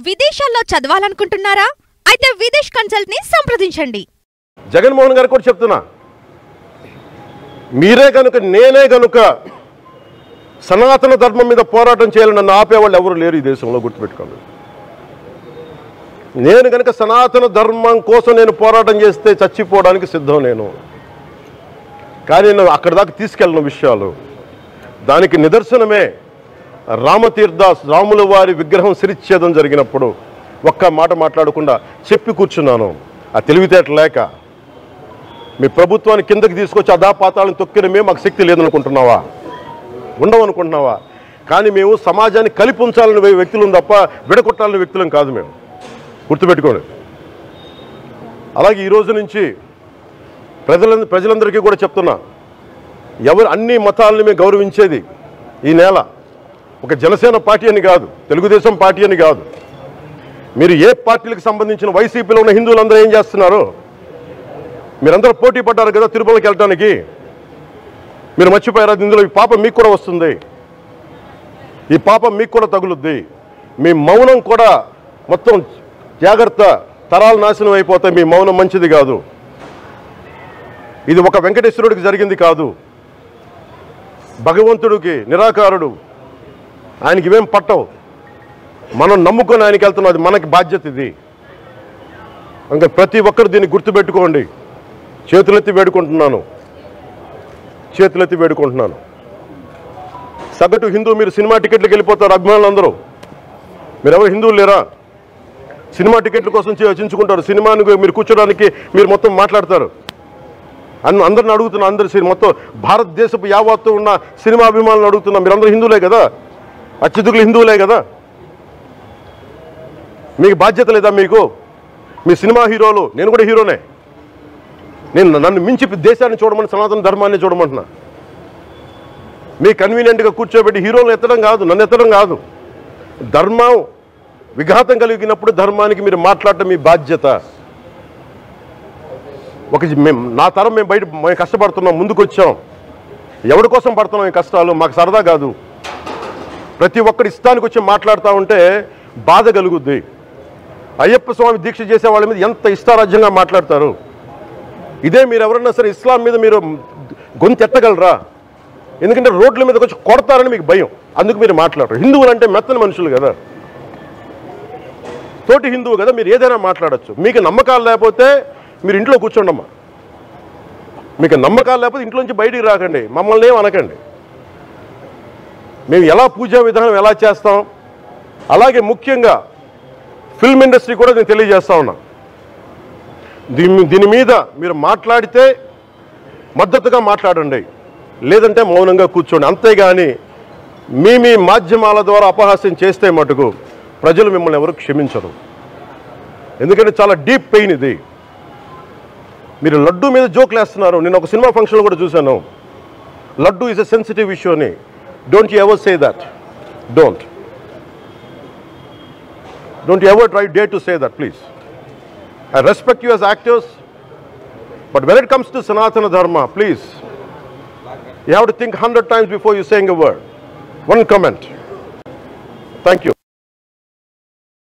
విదేశాల్లో చదవాలనుకుంటున్నారా? అయితే విదేశ్ కన్సల్ట్ ని సంప్రదించండి. జగన్మోహన్ గారు కూడా చెప్తున్నా, మీరే గనుక నేనే గనుక సనాతన ధర్మం మీద పోరాటం చేయాలని నన్ను ఆపేవాళ్ళు ఎవరు లేరు ఈ దేశంలో, గుర్తుపెట్టుకోండి. నేను గనుక సనాతన ధర్మం కోసం నేను పోరాటం చేస్తే చచ్చిపోవడానికి సిద్ధం నేను. కానీ నేను అక్కడి దాకా తీసుకెళ్ళిన విషయాలు, దానికి నిదర్శనమే రామతీర్థాస్ రాముల వారి విగ్రహం శిరిచ్ఛేదం జరిగినప్పుడు ఒక్క మాట మాట్లాడకుండా చెప్పి కూర్చున్నాను. ఆ తెలివితేట లేక మీ ప్రభుత్వాన్ని కిందకి తీసుకొచ్చి అధాపాతాలను తొక్కిన మేము మాకు శక్తి లేదనుకుంటున్నావా? ఉండవనుకుంటున్నావా? కానీ మేము సమాజాన్ని కలిపి ఉంచాలని వ్యక్తులను తప్ప విడగొట్టాలని వ్యక్తులం కాదు మేము, గుర్తుపెట్టుకోండి. అలాగే ఈరోజు నుంచి ప్రజలందరికీ కూడా చెప్తున్నా, ఎవరు అన్ని మతాలని మేము గౌరవించేది ఈ నేల. ఒక జనసేన పార్టీ అని కాదు, తెలుగుదేశం పార్టీ అని కాదు. మీరు ఏ పార్టీలకు సంబంధించిన వైసీపీలో ఉన్న హిందువులందరూ ఏం చేస్తున్నారు? మీరందరూ పోటీ పడ్డారు కదా తిరుమలకి వెళ్ళడానికి. మీరు మర్చిపోయారు, ఇందులో ఈ పాపం మీకు కూడా వస్తుంది, ఈ పాపం మీకు కూడా తగులుద్ది. మీ మౌనం కూడా మొత్తం జాగ్రత్త, తరాలు నాశనం అయిపోతాయి. మీ మౌనం మంచిది కాదు. ఇది ఒక వెంకటేశ్వరుడికి జరిగింది కాదు, భగవంతుడికి, నిరాకారుడు, ఆయనకి ఇవేం పట్టవు. మనం నమ్ముకొని ఆయనకి వెళ్తున్నాం, అది మనకి బాధ్యత. ఇది ఇంకా ప్రతి ఒక్కరు దీన్ని గుర్తుపెట్టుకోండి. చేతులెత్తి వేడుకుంటున్నాను. సగటు హిందూ మీరు సినిమా టికెట్లకు వెళ్ళిపోతారు, అభిమానులు అందరూ. మీరెవరు హిందువులు లేరా? సినిమా టికెట్ల కోసం చించుకుంటారు. సినిమాని మీరు కూర్చోడానికి మీరు మొత్తం మాట్లాడతారు. అందరిని అడుగుతున్నా, అందరు మొత్తం భారతదేశపు యావత్తు ఉన్న సినిమా అభిమానులను అడుగుతున్నా, మీరందరూ హిందువులే కదా, అత్యధికులు హిందువులే కదా. మీకు బాధ్యత లేదా? మీకు మీ సినిమా హీరోలు, నేను కూడా హీరోనే. నన్ను మించి దేశాన్ని చూడమని, సనాతన ధర్మాన్ని చూడమంటున్నా. మీ కన్వీనియంట్గా కూర్చోబెట్టి హీరోలను ఎత్తడం కాదు, నన్ను ఎత్తడం కాదు. ధర్మం విఘాతం కలిగినప్పుడు ధర్మానికి మీరు మాట్లాడటం మీ బాధ్యత. నా తరం మేము కష్టపడుతున్నాం, ముందుకు వచ్చాం. ఎవరి కోసం పడుతున్నాం ఈ కష్టాలు? మాకు సరదా కాదు. ప్రతి ఒక్కరి ఇష్టానికి వచ్చి మాట్లాడుతూ ఉంటే బాధ కలుగుద్ది. అయ్యప్ప స్వామి దీక్ష చేసే వాళ్ళ మీద ఎంత ఇష్టారాజ్యంగా మాట్లాడతారు. ఇదే మీరు ఎవరన్నా సరే ఇస్లాం మీద మీరు గొంతు ఎత్తగలరా? ఎందుకంటే రోడ్ల మీదకి వచ్చి కొడతారని మీకు భయం, అందుకు మీరు మాట్లాడరు. హిందువులు అంటే మెత్తని మనుషులు కదా, తోటి హిందువు కదా, మీరు ఏదైనా మాట్లాడచ్చు. మీకు నమ్మకాలు లేకపోతే మీరు ఇంట్లో కూర్చోండమ్మా. మీకు నమ్మకాలు లేకపోతే ఇంట్లో నుంచి బయటికి రాకండి, మమ్మల్ని ఏం అనకండి. మేము ఎలా పూజా విధానం ఎలా చేస్తాం, అలాగే ముఖ్యంగా ఫిల్మ్ ఇండస్ట్రీ కూడా నేను తెలియజేస్తా ఉన్నా. దీని మీద మీరు మాట్లాడితే మద్దతుగా మాట్లాడండి, లేదంటే మౌనంగా కూర్చోండి. అంతేగాని మీ మాధ్యమాల ద్వారా అపహాస్యం చేస్తే మటుకు ప్రజలు మిమ్మల్ని ఎవరు క్షమించరు. ఎందుకంటే చాలా డీప్ పెయిన్ ఇది. మీరు లడ్డూ మీద జోక్లు వేస్తున్నారు. నేను ఒక సినిమా ఫంక్షన్లో కూడా చూశాను, laddoo is a sensitive issue అని. Don't you ever say that. Don't you ever dare to say that, please. I respect you as actors, but when it comes to Sanatana Dharma, please, you have to think 100 times before you saying a word. One comment. Thank you.